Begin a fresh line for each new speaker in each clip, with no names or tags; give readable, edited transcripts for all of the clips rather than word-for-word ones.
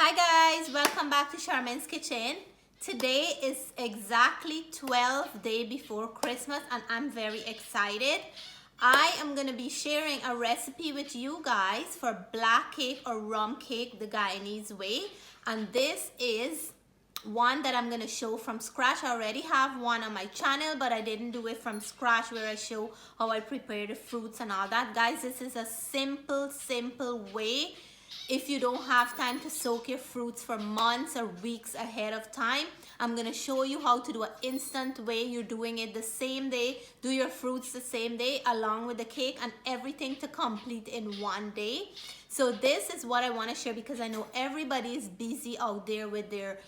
Hi guys, welcome back to Charmaine's Kitchen. Today is exactly 12 days before Christmas and I'm very excited. I am going to be sharing a recipe with you guys for black cake or rum cake the Guyanese way. And this is one that I'm going to show from scratch. I already have one on my channel, but I didn't do it from scratch where I show how I prepare the fruits and all that. Guys, this is a simple way. If you don't have time to soak your fruits for months or weeks ahead of time, I'm going to show you how to do an instant way. You're doing it the same day. Do your fruits the same day along with the cake and everything to complete in one day. So this is what I want to share because I know everybody is busy out there with their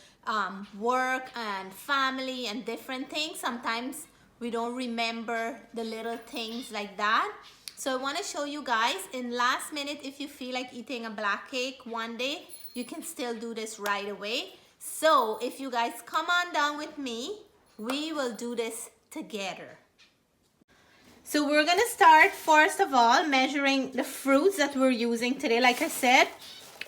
work and family and different things. Sometimes we don't remember the little things like that. So I want to show you guys in last minute, if you feel like eating a black cake one day, you can still do this right away. So if you guys come on down with me, we will do this together. So we're going to start first of all measuring the fruits that we're using today. Like I said,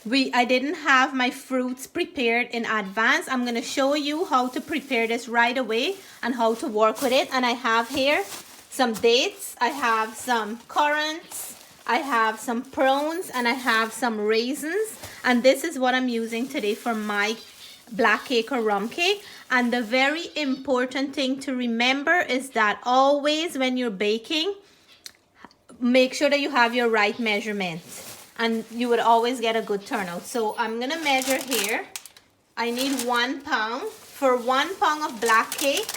I didn't have my fruits prepared in advance. I'm going to show you how to prepare this right away and how to work with it. And I have here some dates, I have some currants, I have some prunes, and I have some raisins. And this is what I'm using today for my black cake or rum cake. And the very important thing to remember is that always when you're baking, make sure that you have your right measurements. And you would always get a good turnout. So I'm going to measure here. I need 1 pound. For 1 pound of black cake,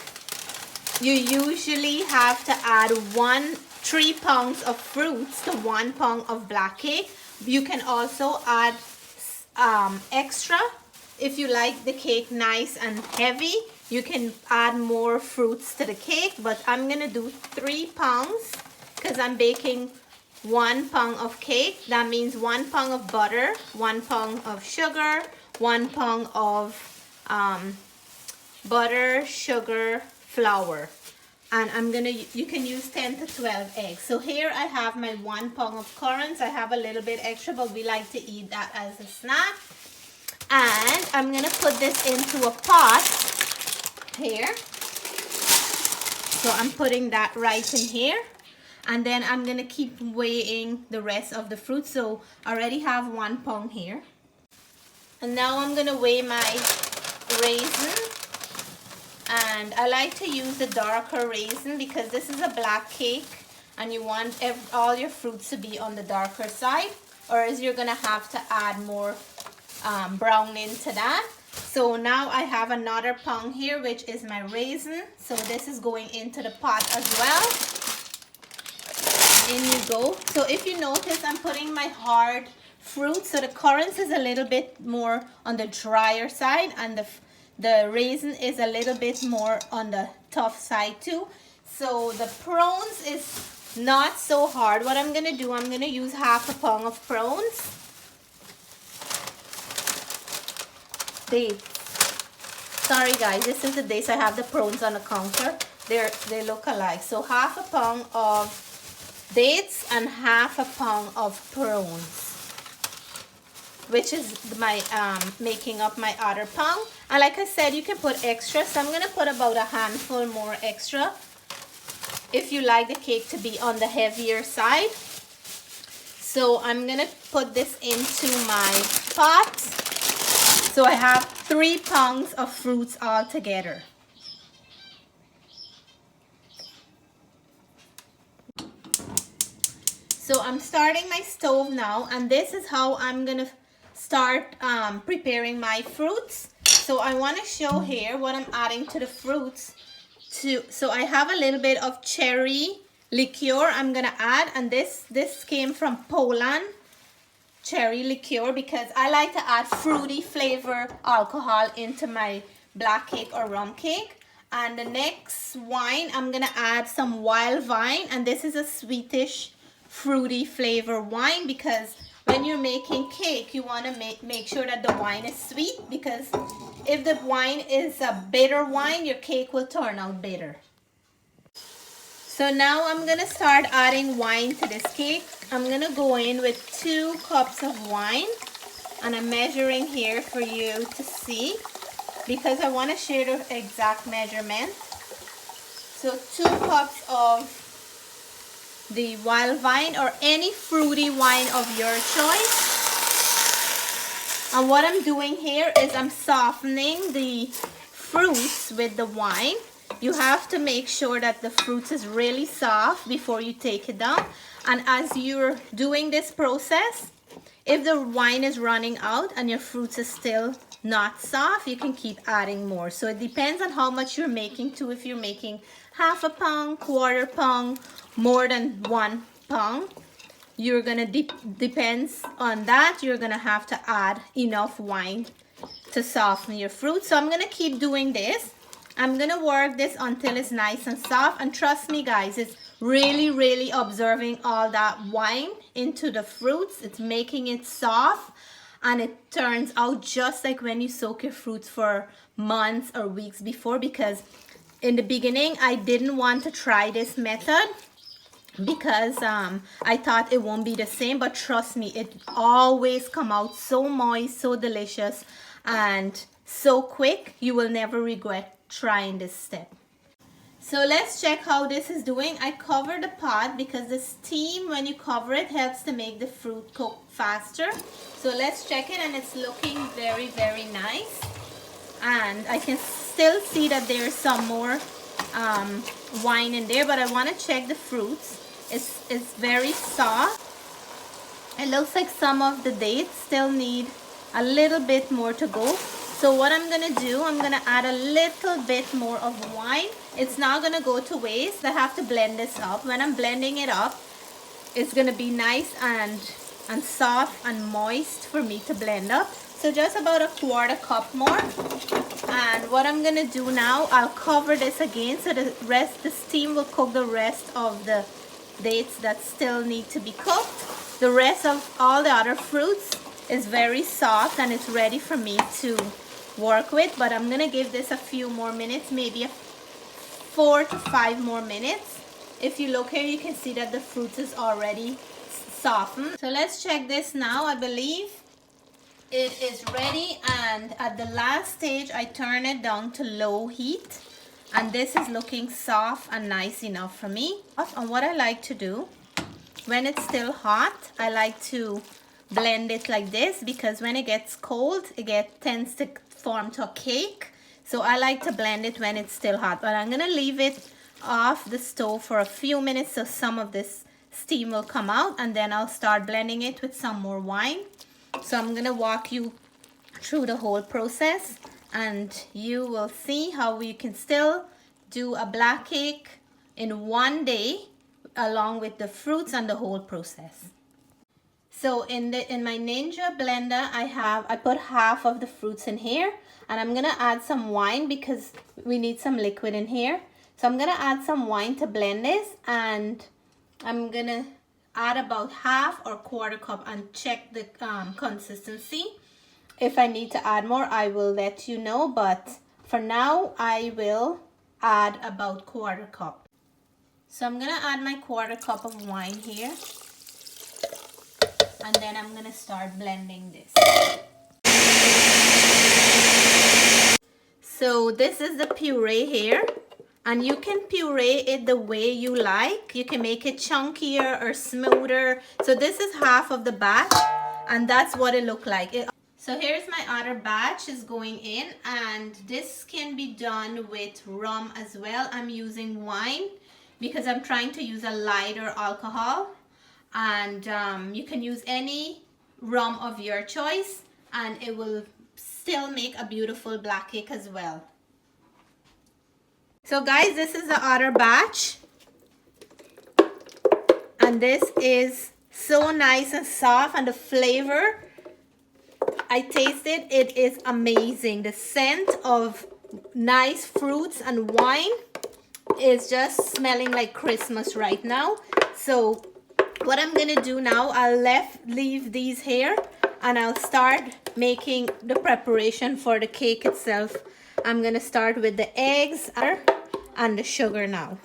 you usually have to add 3 pounds of fruits to 1 pound of black cake. You can also add extra. If you like the cake nice and heavy, you can add more fruits to the cake. But I'm going to do 3 pounds because I'm baking 1 pound of cake. That means 1 pound of butter, 1 pound of sugar, 1 pound of butter, sugar, flour. And you can use 10 to 12 eggs. So here I have my 1 pound of currants. I have a little bit extra, but we like to eat that as a snack. And I'm gonna put this into a pot here. So I'm putting that right in here. And then I'm gonna keep weighing the rest of the fruit. So I already have 1 pound here. And now I'm gonna weigh my raisin. And I like to use the darker raisin because this is a black cake and you want all your fruits to be on the darker side, or else you're gonna have to add more browning to that. So now I have another pound here, which is my raisin. So this is going into the pot as well. In you go. So if you notice, I'm putting my hard fruit. So the currants is a little bit more on the drier side and the raisin is a little bit more on the tough side too. So the prunes is not so hard. What I'm gonna do, I'm gonna use half a pound of prunes. Dates. Sorry guys, this is the dates. I have the prunes on the counter. They look alike. So half a pound of dates and half a pound of prunes, which is my making up my other pound. And like I said, you can put extra. So I'm going to put about a handful more extra if you like the cake to be on the heavier side. So I'm going to put this into my pot. So I have 3 pounds of fruits all together. So I'm starting my stove now, and this is how I'm going to start preparing my fruits. So I want to show here what I'm adding to the fruits. So I have a little bit of cherry liqueur I'm going to add, and this came from Poland, cherry liqueur, because I like to add fruity flavor alcohol into my black cake or rum cake. And the next wine, I'm going to add some wild vine, and this is a sweetish fruity flavor wine because when you're making cake, you want to make sure that the wine is sweet, because if the wine is a bitter wine, your cake will turn out bitter. So now I'm going to start adding wine to this cake. I'm going to go in with 2 cups of wine. And I'm measuring here for you to see because I want to share the exact measurement. So 2 cups of the wild wine or any fruity wine of your choice. And what I'm doing here is I'm softening the fruits with the wine. You have to make sure that the fruits is really soft before you take it down. And as you're doing this process, if the wine is running out and your fruits is still not soft, you can keep adding more. So it depends on how much you're making too. If you're making half a pound, quarter pound, more than 1 pound, you're gonna depends on that, you're gonna have to add enough wine to soften your fruit. So I'm gonna keep doing this. I'm gonna work this until it's nice and soft, and trust me guys, it's really observing all that wine into the fruits. It's making it soft, and it turns out just like when you soak your fruits for months or weeks before, because in the beginning I didn't want to try this method because I thought it won't be the same, but trust me, it always come out so moist, so delicious, and so quick. You will never regret trying this step. So let's check how this is doing. I cover the pot because the steam, when you cover it, helps to make the fruit cook faster. So let's check it, and it's looking very nice, and I can still see that there's some more wine in there, but I want to check the fruits. It's very soft. It looks like some of the dates still need a little bit more to go. So what I'm gonna do, I'm gonna add a little bit more of wine. It's not gonna go to waste. I have to blend this up. When I'm blending it up, it's gonna be nice and soft and moist for me to blend up. So just about a quarter cup more. And what I'm gonna do now, I'll cover this again so the steam will cook the rest of the dates that still need to be cooked. The rest of all the other fruits is very soft and it's ready for me to work with, but I'm gonna give this a few more minutes, maybe 4 to 5 more minutes. If you look here, you can see that the fruit is already softened. So let's check this now. I believe it is ready, and at the last stage I turn it down to low heat, and this is looking soft and nice enough for me. And what I like to do when it's still hot, I like to blend it like this, because when it gets cold it tends to form to a cake. So I like to blend it when it's still hot, but I'm gonna leave it off the stove for a few minutes so some of this steam will come out, and then I'll start blending it with some more wine. So I'm gonna walk you through the whole process, and you will see how we can still do a black cake in one day along with the fruits and the whole process. So in my Ninja blender, I put half of the fruits in here, and I'm gonna add some wine because we need some liquid in here. So I'm gonna add some wine to blend this, and I'm gonna add about half or quarter cup and check the consistency. If I need to add more, I will let you know, but for now I will add about quarter cup. So I'm gonna add my quarter cup of wine here, and then I'm gonna start blending this. So this is the puree here, and you can puree it the way you like. You can make it chunkier or smoother. So this is half of the batch, and that's what it looked like. So here's my other batch is going in, and this can be done with rum as well. I'm using wine because I'm trying to use a lighter alcohol, and you can use any rum of your choice, and it will still make a beautiful black cake as well. So guys, this is the other batch, and this is so nice and soft, and the flavor, I tasted it is amazing. The scent of nice fruits and wine is just smelling like Christmas right now. So what I'm gonna do now, I'll leave these here, and I'll start making the preparation for the cake itself. I'm gonna start with the eggs and the sugar now.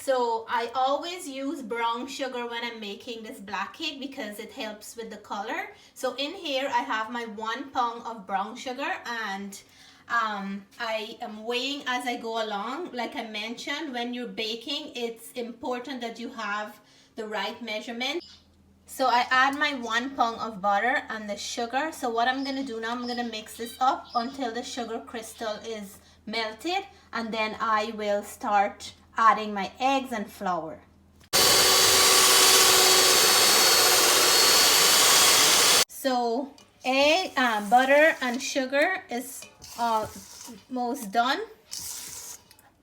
So I always use brown sugar when I'm making this black cake because it helps with the color. So in here I have my 1 pound of brown sugar, and I am weighing as I go along. Like I mentioned, when you're baking, it's important that you have the right measurement. So I add my 1 pound of butter and the sugar. So what I'm gonna do now, I'm gonna mix this up until the sugar crystal is melted, and then I will start adding my eggs and flour. So butter and sugar is almost done.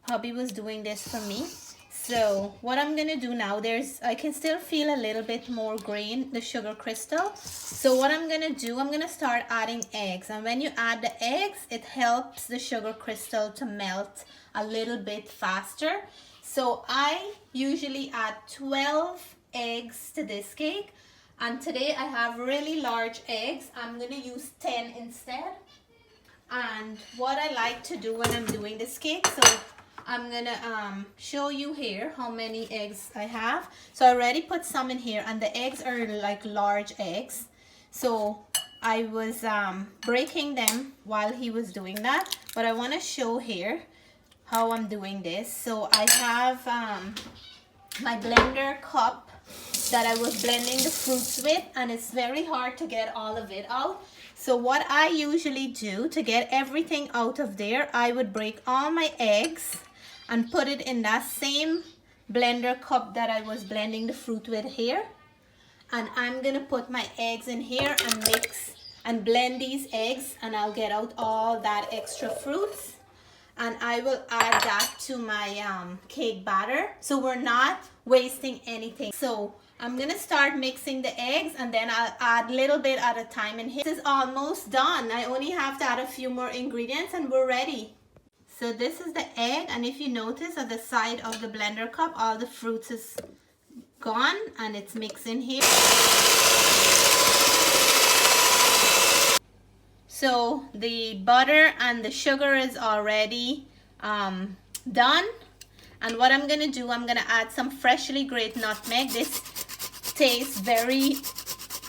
Hubby was doing this for me. So what I'm gonna do now, I can still feel a little bit more green, the sugar crystal. So what I'm gonna do, I'm gonna start adding eggs. And when you add the eggs, it helps the sugar crystal to melt a little bit faster. So I usually add 12 eggs to this cake. And today I have really large eggs. I'm gonna use 10 instead. And what I like to do when I'm doing this cake, so I'm gonna show you here how many eggs I have. So I already put some in here, and the eggs are like large eggs. So I was breaking them while he was doing that, but I want to show here how I'm doing this. So I have my blender cup that I was blending the fruits with, and it's very hard to get all of it out. So what I usually do to get everything out of there, I would break all my eggs and put it in that same blender cup that I was blending the fruit with here. And I'm gonna put my eggs in here and mix and blend these eggs, and I'll get out all that extra fruits. And I will add that to my cake batter. So we're not wasting anything. So I'm gonna start mixing the eggs, and then I'll add a little bit at a time in here. This is almost done. I only have to add a few more ingredients and we're ready. So this is the egg, and if you notice at the side of the blender cup, all the fruits is gone and it's mixing here. So the butter and the sugar is already done. And what I'm gonna do, I'm gonna add some freshly grated nutmeg. This tastes very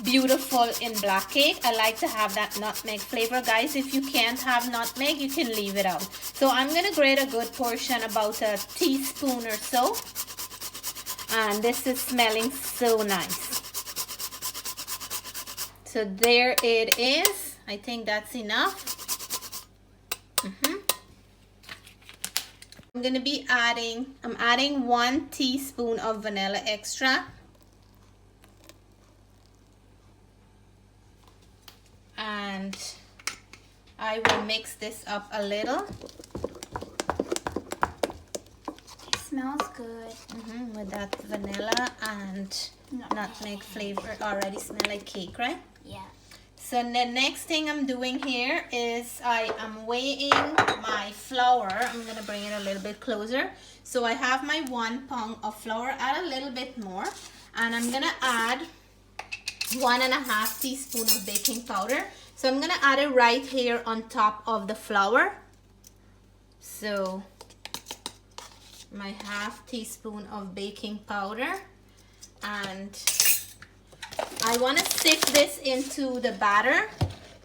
beautiful in black cake. I like to have that nutmeg flavor. Guys, if you can't have nutmeg, you can leave it out. So I'm gonna grate a good portion, about a teaspoon or so. And this is smelling so nice. So there it is. I think that's enough. I'm adding 1 teaspoon of vanilla extract. And I will mix this up a little.
It smells good.
With that vanilla and nutmeg flavor. Already smell like cake, right?
Yeah.
So the next thing I'm doing here is I am weighing my flour. I'm gonna bring it a little bit closer. So I have my 1 pound of flour. Add a little bit more, and I'm gonna add 1.5 teaspoons of baking powder. So I'm gonna add it right here on top of the flour. So my 1/2 teaspoon of baking powder, and I want to sift this into the batter,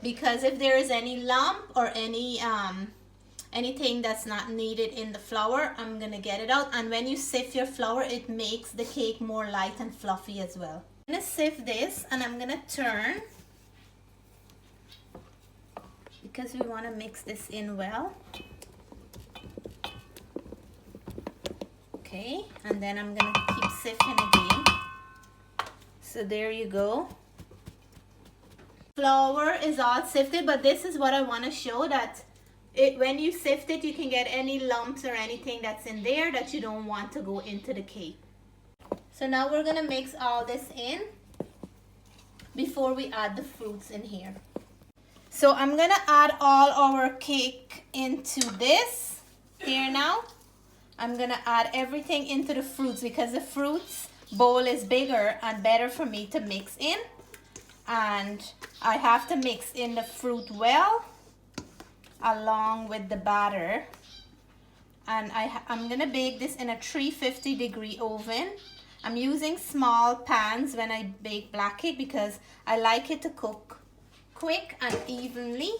because if there is any lump or anything that's not needed in the flour, I'm gonna get it out. And when you sift your flour, it makes the cake more light and fluffy as well. I'm gonna sift this, and I'm gonna turn, because we want to mix this in well. Okay, and then I'm gonna keep sifting again. So there you go. Flour is all sifted, but this is what I want to show, that when you sift it, you can get any lumps or anything that's in there that you don't want to go into the cake. So now we're gonna mix all this in before we add the fruits in here. So I'm gonna add all our cake into this here now. I'm gonna add everything into the fruits, because the fruits bowl is bigger and better for me to mix in, and I have to mix in the fruit well along with the batter. And I'm gonna bake this in a 350-degree oven. I'm using small pans when I bake black cake because I like it to cook quick and evenly.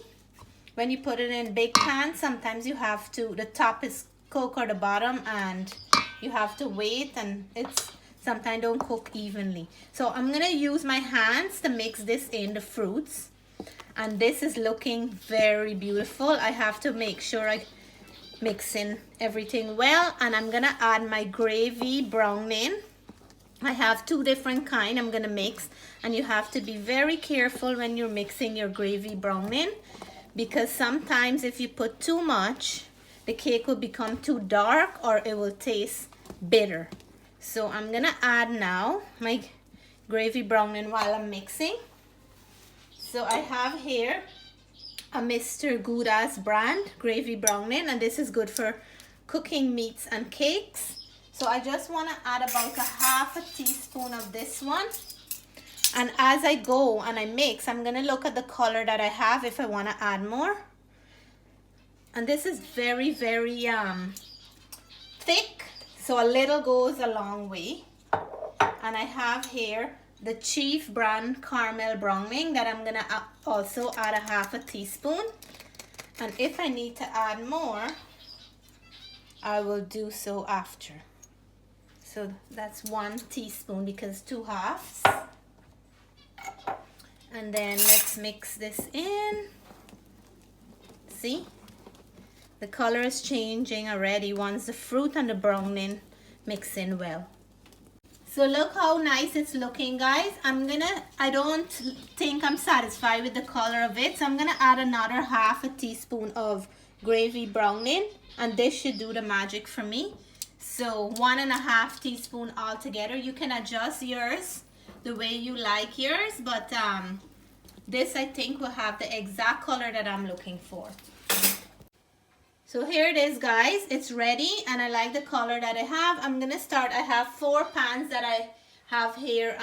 When you put it in big pans, sometimes you have to, the top is cooked or the bottom, and you have to wait, and it's sometimes don't cook evenly. So I'm gonna use my hands to mix this in the fruits, and this is looking very beautiful. I have to make sure I mix in everything well, and I'm gonna add my gravy browning. I have two different kind I'm gonna mix, and you have to be very careful when you're mixing your gravy browning, because sometimes if you put too much, the cake will become too dark or it will taste bitter. So I'm gonna add now my gravy browning while I'm mixing. So I have here a Mr. Gouda's brand gravy browning, and this is good for cooking meats and cakes. So I just want to add about a half a teaspoon of this one, and as I go and I mix, I'm gonna look at the color that I have if I want to add more. And this is very thick, so a little goes a long way. And I have here the Chief brand Carmel browning that I'm gonna also add a half a teaspoon, and if I need to add more, I will do so after. So that's 1 teaspoon because 2 halves. And then let's mix this in. See, the color is changing already once the fruit and the browning mix in well. So look how nice it's looking, guys. I don't think I'm satisfied with the color of it, so I'm gonna add another half a teaspoon of gravy browning, and this should do the magic for me. So 1.5 teaspoon altogether. You can adjust yours the way you like yours, but this I think will have the exact color that I'm looking for. So here it is, guys. It's ready, and I like the color that I have. I'm gonna start. I have 4 pans that I have here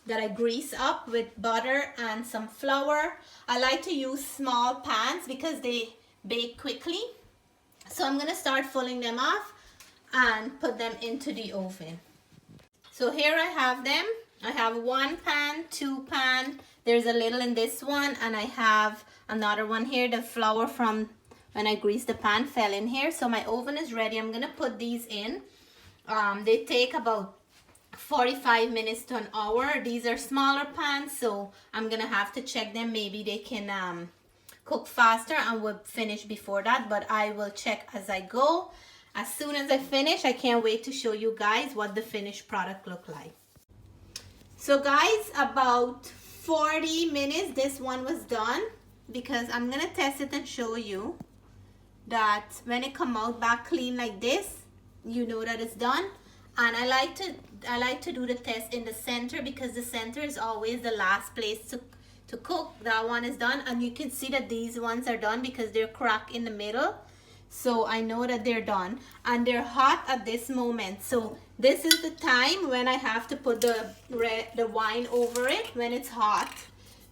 that I grease up with butter and some flour. I like to use small pans because they bake quickly. So I'm gonna start filling them off and put them into the oven. So here I have them. I have 1 pan, 2 pan. There's a little in this one, and I have another one here. The flour from when I greased the pan fell in here. So my oven is ready. I'm gonna put these in. They take about 45 minutes to an hour. These are smaller pans, so I'm gonna have to check them. Maybe they can cook faster and will finish before that, but I will check as I go. As soon as I finish, I can't wait to show you guys what the finished product look like. So guys, about 40 minutes this one was done, because I'm gonna test it and show you that when it come out back clean like this, you know that it's done. And I like to do the test in the center, because the center is always the last place to cook. That one is done, and you can see that these ones are done because they're cracked in the middle. So I know that they're done, and they're hot at this moment. So this is the time when I have to put the wine over it when it's hot.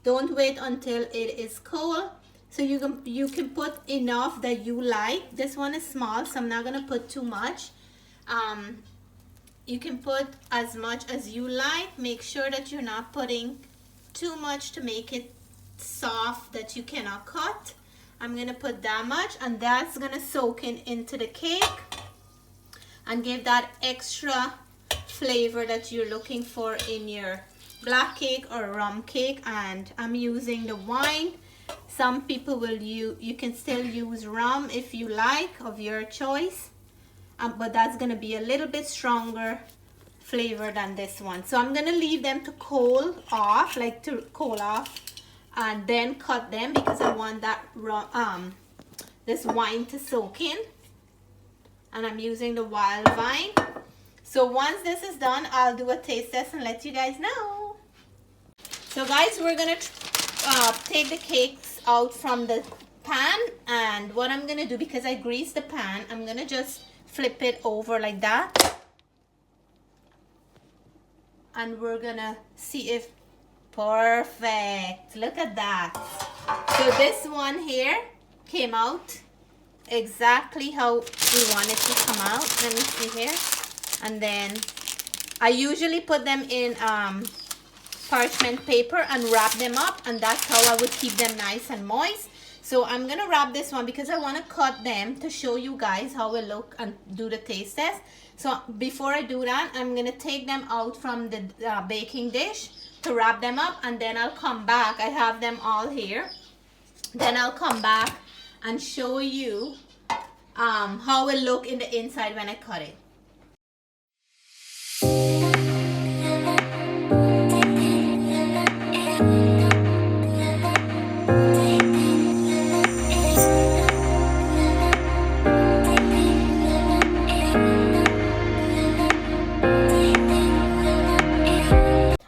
Don't wait until it is cold. So you can put enough that you like. This one is small, so I'm not gonna put too much. You can put as much as you like. Make sure that you're not putting too much to make it soft that you cannot cut. I'm gonna put that much, and that's gonna soak into the cake and give that extra flavor that you're looking for in your black cake or rum cake. And I'm using the wine. Some people will you can still use rum if you like, of your choice, but that's gonna be a little bit stronger flavor than this one. So I'm gonna leave them to cool off, and then cut them, because I want that this wine to soak in. And I'm using the wild vine. So once this is done, I'll do a taste test and let you guys know. So guys, we're gonna take the cakes out from the pan, and what I'm gonna do, because I greased the pan, I'm gonna just flip it over like that, and we're gonna see if perfect. Look at that. So this one here came out exactly how we want it to come out. Let me see here. And then I usually put them in parchment paper and wrap them up, and that's how I would keep them nice and moist. So I'm gonna wrap this one because I want to cut them to show you guys how it look and do the taste test. So before I do that, I'm gonna take them out from the baking dish to wrap them up, and then I'll come back. I have them all here. Then I'll come back and show you how it look in the inside when I cut it.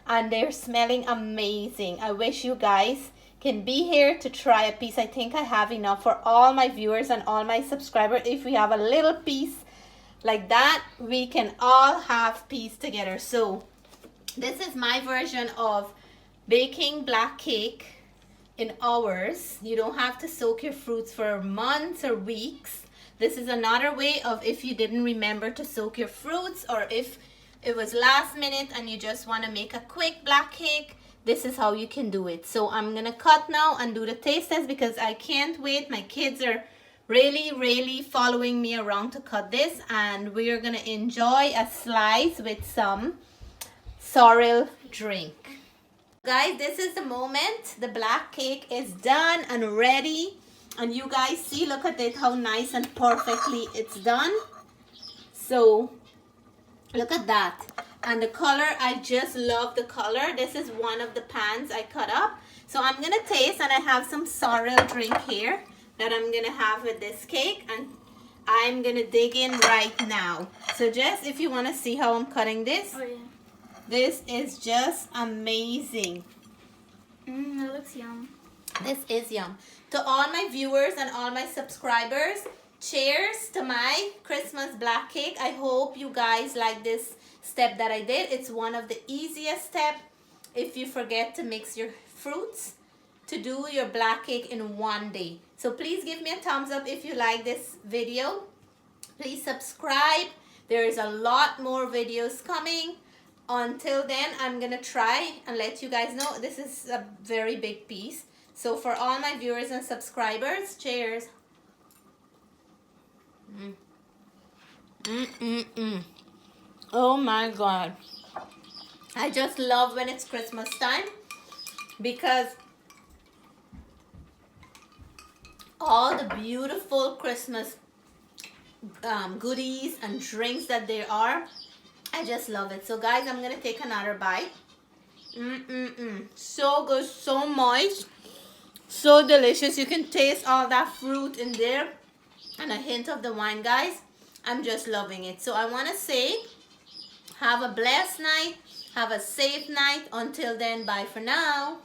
And they're smelling amazing. I wish you guys can be here to try a piece. I think I have enough for all my viewers and all my subscribers. If we have a little piece like that, we can all have piece together. So this is my version of baking black cake in hours. You don't have to soak your fruits for months or weeks. This is another way of if you didn't remember to soak your fruits, or if it was last minute and you just want to make a quick black cake, this is how you can do it. So I'm gonna cut now and do the taste test because I can't wait. My kids are really following me around to cut this, and we're gonna enjoy a slice with some sorrel drink. Guys, this is the moment. The black cake is done and ready, and you guys see, look at it, how nice and perfectly it's done. So look at that. And the color, I just love the color. This is one of the pans I cut up. So I'm gonna taste, and I have some sorrel drink here that I'm gonna have with this cake, and I'm gonna dig in right now. So just if you wanna see how I'm cutting this,
Oh yeah.
this is just amazing.
It looks yum.
This is yum. To all my viewers and all my subscribers, cheers to my Christmas black cake. I hope you guys like this step that I did. It's one of the easiest steps if you forget to mix your fruits to do your black cake in one day. So please give me a thumbs up if you like this video. Please subscribe. There is a lot more videos coming. Until then, I'm gonna try and let you guys know this is a very big piece. So for all my viewers and subscribers, cheers. Oh my God. I just love when it's Christmas time because all the beautiful Christmas goodies and drinks that there are, I just love it. So guys, I'm gonna take another bite. So good, so moist, so delicious. You can taste all that fruit in there and a hint of the wine, guys. I'm just loving it. So I want to say, have a blessed night, have a safe night. Until then, bye for now.